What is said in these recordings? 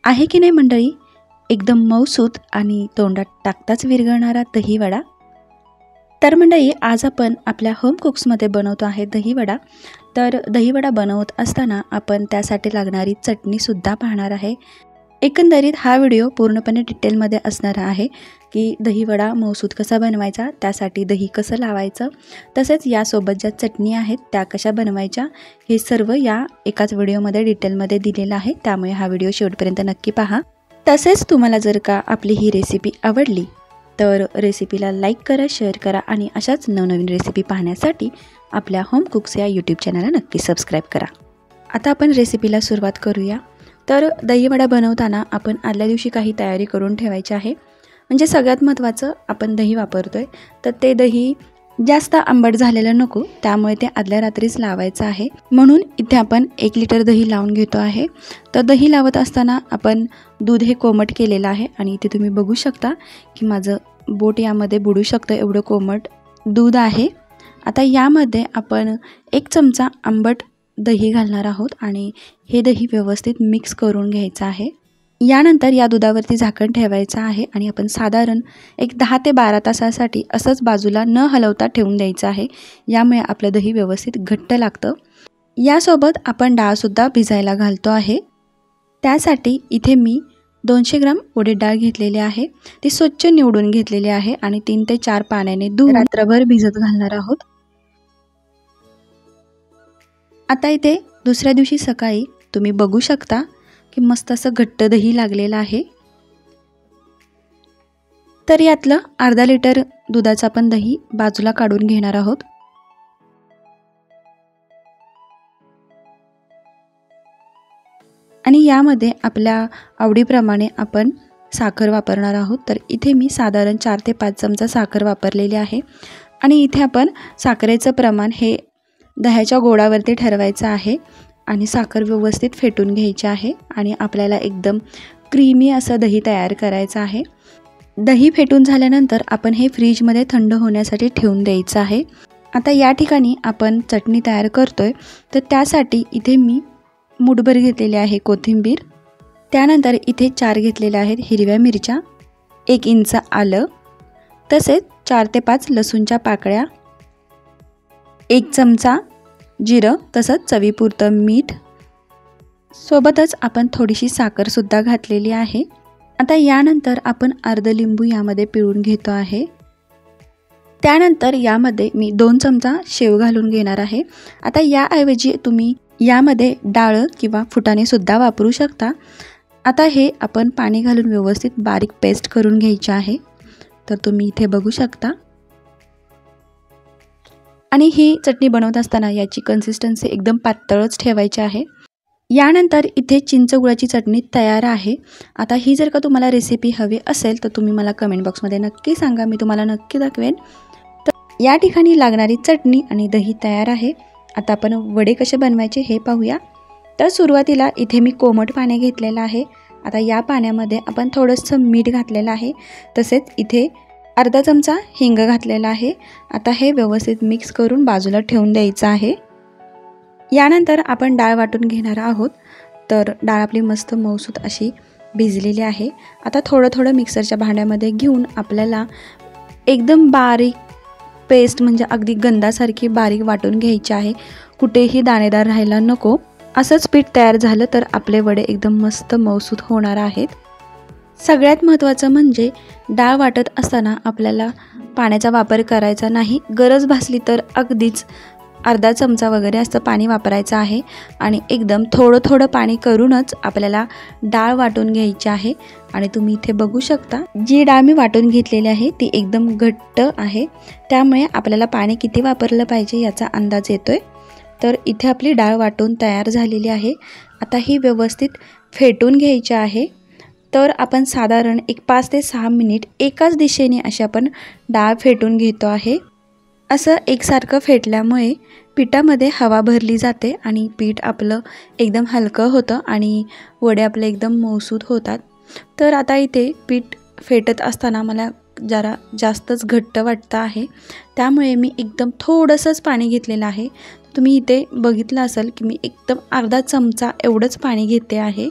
आहे की नाही मंडळी, एकदम मऊसूत आणि तोंडात टाकताच विरघळणारा दहीवडा। तर मंडळी, आज आपण आपल्या होम कुक्समध्ये बनवतो आहे दहीवडा। तर दहीवडा बनवत असताना आपण त्यासाठी लागणारी चटणीसुद्धा पाहणार आहे। एकंदरीत हा व्हिडिओ पूर्णपणे डिटेलमध्ये असणार आहे की दहीवडा मऊसूत कसा बनवायचा, त्यासाठी दही कसं लावायचं, तसेच यासोबत ज्या चटणी आहेत त्या कशा बनवायच्या, हे सर्व या एकाच व्हिडिओमध्ये डिटेलमध्ये दिलेलं आहे। त्यामुळे हा व्हिडिओ शेवटपर्यंत नक्की पहा। तसेच तुम्हाला जर का आपली ही रेसिपी आवडली तर रेसिपीला लाईक करा, शेअर करा आणि अशाच नवनवीन रेसिपी पाहण्यासाठी आपल्या होम कुक्स या यूट्यूब चॅनलला नक्की सबस्क्राईब करा। आता आपण रेसिपीला सुरुवात करूया। तर दहीवडा बनवताना आपण आदल्या दिवशी काही तयारी करून ठेवायची आहे। म्हणजे सगळ्यात महत्त्वाचं, आपण दही वापरतोय तर ते दही जास्त आंबट झालेलं नको, त्यामुळे ते आदल्या रात्रीच लावायचं आहे। म्हणून इथे आपण 1 लिटर दही लावून घेतो आहे। तर दही लावत असताना आपण दूध हे कोमट केलेलं आहे आणि इथे तुम्ही बघू शकता की माझं बोट यामध्ये बुडू शकतं एवढं कोमट दूध आहे। आता यामध्ये आपण 1 चमचा आंबट दही घालणार आहोत आणि हे दही व्यवस्थित मिक्स करून घ्यायचं आहे। यानंतर या दुधावरती झाकण ठेवायचं आहे आणि आपण साधारण एक 10 ते 12 तासासाठी असंच बाजूला न हलवता ठेवून द्यायचं आहे। यामुळे आपलं दही व्यवस्थित घट्ट लागतं। यासोबत आपण डाळसुद्धा भिजायला घालतो आहे। त्यासाठी इथे मी 200 ग्राम उडीद डाळ घेतलेली आहे। ती स्वच्छ निवडून घेतलेली आहे आणि 3 ते 4 पाण्याने धुवून रात्रभर भिजत घालणार आहोत। आता इथे दुसऱ्या दिवशी सकाळी तुम्ही बघू शकता की मस्त असं घट्ट दही लागलेलं आहे। तर यातलं अर्धा लिटर दुधाचं आपण दही बाजूला काढून घेणार आहोत। आणि यामध्ये आपल्या आवडीप्रमाणे आपण साखर वापरणार आहोत। तर इथे मी साधारण 4 ते 5 चमचा साखर वापरलेली आहे आणि इथे आपण साखरेचं प्रमाण हे दह्याच्या गोळावरती ठरवायचं आहे आणि साखर व्यवस्थित फेटून घ्यायची आहे आणि आपल्याला एकदम क्रीमी असं दही तयार करायचं आहे। दही फेटून झाल्यानंतर आपण हे फ्रीजमध्ये थंड होण्यासाठी ठेवून द्यायचं आहे। आता या ठिकाणी आपण चटणी तयार करतोय, तर त्यासाठी इथे मी मूठभर घेतलेली आहे कोथिंबीर, त्यानंतर इथे 4 घेतलेल्या आहेत हिरव्या मिरच्या, 1 इंच आलं, तसेच 4 ते 5 लसूणच्या पाकळ्या, 1 चमचा जिरं, तसंच चवीपुरतं मीठ, सोबतच आपण थोडीशी साखरसुद्धा घातलेली आहे। आता यानंतर आपण अर्ध लिंबू यामध्ये पिळून घेतो आहे। त्यानंतर यामध्ये मी 2 चमचा शेव घालून घेणार आहे। आता याऐवजी तुम्ही यामध्ये डाळ किंवा फुटाणे सुद्धा वापरू शकता। आता हे आपण पाणी घालून व्यवस्थित बारीक पेस्ट करून घ्यायची आहे। तर तुम्ही इथे बघू शकता। आणि ही चटणी बनवत असताना याची कन्सिस्टन्सी एकदम पातळच ठेवायची आहे। यानंतर इथे चिंच गुळाची चटणी तयार आहे। आता ही जर का तुम्हाला रेसिपी हवी असेल तर तुम्ही मला कमेंट बॉक्समध्ये नक्की सांगा, मी तुम्हाला नक्की दाखवेन। तर या ठिकाणी लागणारी चटणी आणि दही तयार आहे। आता आपण वडे कसे बनवायचे हे पाहूया। तर सुरुवातीला इथे मी कोमट पाणी घेतलेलं आहे। आता या पाण्यामध्ये आपण थोडंसं मीठ घातलेलं आहे, तसेच इथे अर्धा चमचा हिंग घातलेला आहे। आता हे व्यवस्थित मिक्स करून बाजूला ठेवून द्यायचं आहे। यानंतर आपण डाळ वाटून घेणार आहोत। तर डाळ आपली मस्त मऊसूत अशी भिजलेली आहे। आता थोडं मिक्सरच्या भांड्यामध्ये घेऊन आपल्याला एकदम बारीक पेस्ट, म्हणजे अगदी गंधासारखी बारीक वाटून घ्यायची आहे। कुठेही दाणेदार राहायला नको। असंच पीठ तयार झालं तर आपले वडे एकदम मस्त मऊसूत होणार आहेत। सगळ्यात महत्त्वाचं म्हणजे डाळ वाटत असताना आपल्याला पाण्याचा वापर करायचा नाही। गरज भासली तर अगदीच अर्धा चमचा वगैरे असं पाणी वापरायचं आहे आणि एकदम थोडं पाणी करूनच आपल्याला डाळ वाटून घ्यायची आहे। आणि तुम्ही इथे बघू शकता, जी डाळ मी वाटून घेतलेली आहे ती एकदम घट्ट आहे, त्यामुळे आपल्याला पाणी किती वापरलं पाहिजे याचा अंदाज येतोय। तर इथे आपली डाळ वाटून तयार झालेली आहे। आता ही व्यवस्थित फेटून घ्यायची आहे। तर आपण साधारण एक 5 ते 6 मिनिट एकाच दिशेने अशी आपण डाळ फेटून घेतो आहे। असं एकसारखं फेटल्यामुळे पिठामध्ये हवा भरली जाते आणि पीठ आपलं एकदम हलकं होतं आणि वडे आपले एकदम मऊसूत होतात। तर आता इथे पीठ फेटत असताना मला जरा जास्तच घट्ट वाटतं आहे, त्यामुळे मी एकदम थोडंसंच पाणी घेतलेलं आहे। तुम्ही इथे बघितलं असेल की मी एकदम अर्धा चमचा एवढंच पाणी घेते आहे।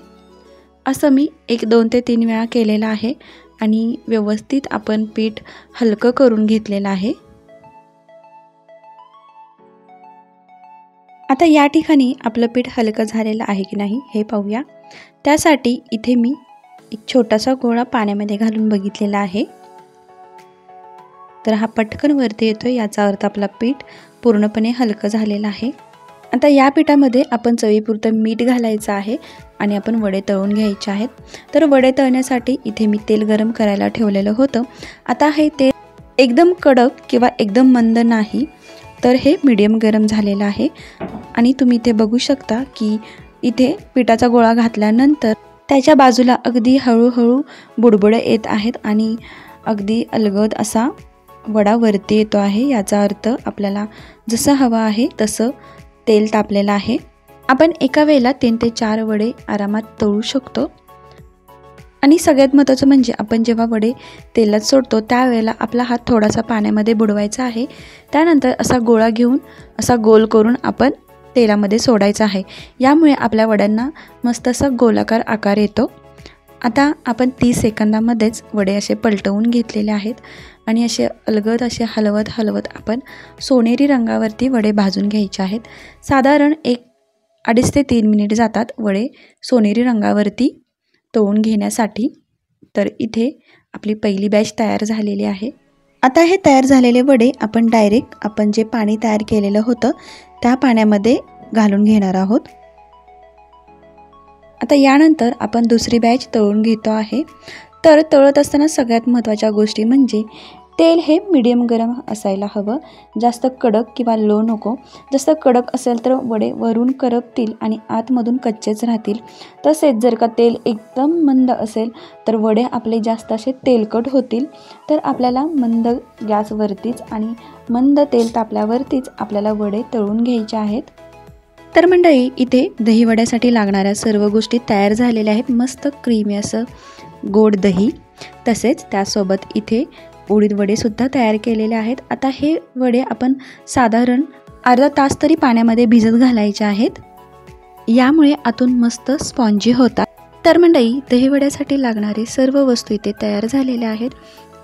असं मी 2 ते 3 वेळा केलेलं आहे आणि व्यवस्थित आपण पीठ हलकं करून घेतलेलं आहे। आता या ठिकाणी आपलं पीठ हलकं झालेलं आहे की नाही हे पाहूया। त्यासाठी इथे मी एक छोटासा गोळा पाण्यामध्ये घालून बघितलेला आहे। तर हा पटकन वरती येतोय, याचा अर्थ आपला पीठ पूर्णपणे हलकं झालेलं आहे। आता या पिठामध्ये आपण चवीपुरतं मीठ घालायचं आहे आणि आपण वडे तळून घ्यायचे आहेत। तर वडे तळण्यासाठी इथे मी तेल गरम करायला ठेवलेलं होतं। आता हे तेल एकदम कडक किंवा एकदम मंद नाही, तर हे मीडियम गरम झालेलं आहे आणि तुम्ही इथे बघू शकता की इथे पिठाचा गोळा घातल्यानंतर त्याच्या बाजूला अगदी हळूहळू बुडबुडे येत आहेत आणि अगदी अलगद असा वडा वरती येतो आहे। याचा अर्थ आपल्याला जसं हवं आहे तसं तेल तापलेलं आहे। आपण एका वेळेला 3 ते 4 वडे आरामात तळू शकतो। आणि सगळ्यात महत्त्वाचं म्हणजे आपण जेव्हा वडे तेलात सोडतो त्यावेळेला आपला हात थोडासा पाण्यामध्ये बुडवायचा आहे। त्यानंतर असा गोळा घेऊन असा गोल करून आपण तेलामध्ये सोडायचा आहे। यामुळे आपल्या वड्यांना मस्त असा गोलाकार आकार येतो। आता आपण 30 सेकंदामध्येच वडे असे पलटवून घेतलेले आहेत आणि असे अलगद असे हलवत हलवत आपण सोनेरी रंगावरती वडे भाजून घ्यायचे आहेत। साधारण 2.5 ते 3 मिनिट जातात वडे सोनेरी रंगावरती तळून घेण्यासाठी। तर इथे आपली पहिली बॅच तयार झालेली आहे। आता हे तयार झालेले वडे आपण डायरेक्ट आपण जे पाणी तयार केलेलं होतं त्या पाण्यामध्ये घालून घेणार आहोत। आता यानंतर आपण दुसरी बॅच तळून घेतो आहे। तर तळत असताना सगळ्यात महत्त्वाच्या गोष्टी म्हणजे तेल हे मीडियम गरम असायला हवं, जास्त कडक किंवा लो नको। जास्त कडक असेल तर वडे वरून करपतील आणि आतमधून कच्चेच राहतील। तसेच जर का तेल एकदम मंद असेल तर वडे आपले जास्त असे तेलकट होतील। तर आपल्याला मंद गॅसवरतीच आणि मंद तेल तापल्यावरतीच आपल्याला वडे तळून घ्यायचे आहेत। तर मंडळी इथे दही वड्यासाठी लागणाऱ्या सर्व गोष्टी तयार झालेल्या आहेत। मस्त क्रीमी असं गोड दही, तसेच त्यासोबत इथे उडीद वडे सुद्धा तयार केलेले आहेत। आता हे वडे आपण साधारण अर्धा तास तरी पाण्यामध्ये भिजत घालायचे आहेत, यामुळे आतून मस्त स्पॉन्जी होतात। तर मंडळी दही वड्यासाठी लागणारे सर्व वस्तू इथे तयार झालेल्या आहेत।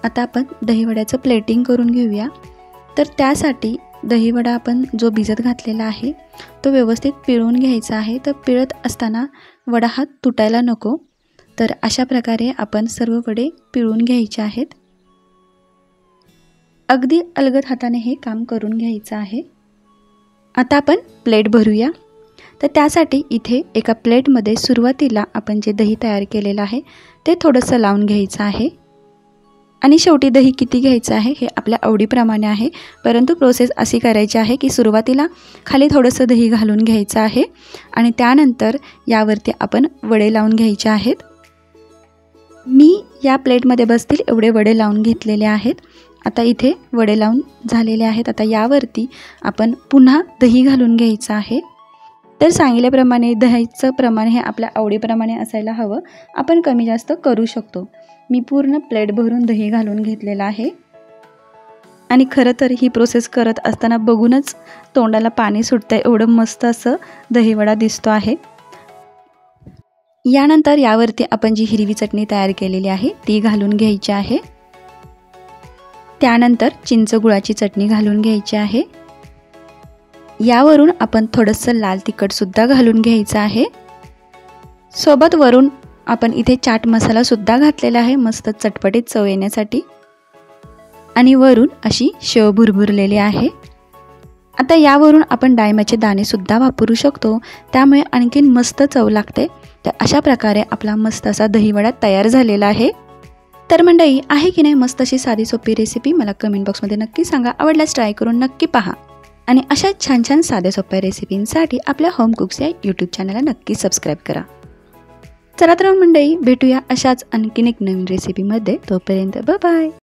आता आपण दही वड्याचं प्लेटिंग करून घेऊया। तर त्यासाठी दही वडा आपण जो भिजत घातलेला आहे तो व्यवस्थित पिळून घ्यायचा आहे। तर पिळत असताना वडा हा तुटायला नको, तर अशा प्रकारे आपण सर्व वडे पिळून घ्यायचे आहेत। अगदी अलगद हाताने हे काम करून घ्यायचं आहे। आता आपण प्लेट भरूया। तर त्यासाठी इथे एका प्लेटमध्ये सुरुवातीला आपण जे दही तयार केलेलं आहे ते थोडंसं लावून घ्यायचं आहे आणि शेवटी दही किती घ्यायचं आहे हे आपल्या आवडीप्रमाणे आहे, परंतु प्रोसेस अशी करायची आहे की सुरुवातीला खाली थोडंसं दही घालून घ्यायचं आहे आणि त्यानंतर यावरती आपण वडे लावून घ्यायचे आहेत। मी या प्लेटमध्ये बसतील एवढे वडे लावून घेतलेले आहेत। आता इथे वडे लावून झालेले आहेत। आता यावरती आपण पुन्हा दही घालून घ्यायचं आहे। तर सांगितल्याप्रमाणे दहीचं प्रमाण हे आपल्या आवडीप्रमाणे असायला हवं, आपण कमी जास्त करू शकतो। मी पूर्ण प्लेट भरून दही घालून घेतलेलं आहे आणि खरं तर ही प्रोसेस करत असताना बघूनच तोंडाला पाणी सुटतंय, एवढं मस्त असं दहीवडा दिसतो आहे। यानंतर यावरती आपण जी हिरवी चटणी तयार केलेली आहे ती घालून घ्यायची आहे। त्यानंतर चिंच गुळाची चटणी घालून घ्यायची आहे। यावरून आपण थोडंसं लाल तिखट सुद्धा घालून घ्यायचं आहे। सोबत वरून आपण इथे चाट मसाला सुद्धा घातलेला आहे मस्त चटपटीत चव येण्यासाठी आणि वरून अशी शेव भुरभुरलेली आहे। आता यावरून आपण डाळिंबाचे दाणे सुद्धा वापरू शकतो, त्यामुळे आणखीन मस्त चव लागते। तर अशा प्रकारे आपला मस्त असा दहीवडा तयार झालेला आहे। तर मंडळी आहे की नाही मस्त अशी साधी सोपी रेसिपी, मला कमेंट बॉक्समध्ये नक्की सांगा। आवडल्यास ट्राय करून नक्की पहा आणि अशा छान छान साध्या सोप्या रेसिपींसाठी आपल्या होम कुक्स या यूट्यूब चॅनलला नक्की सबस्क्राईब करा। चला तर मंडळी भेटूया अशाच आणखीन एक नवीन रेसिपीमध्ये, तोपर्यंत बाय बाय।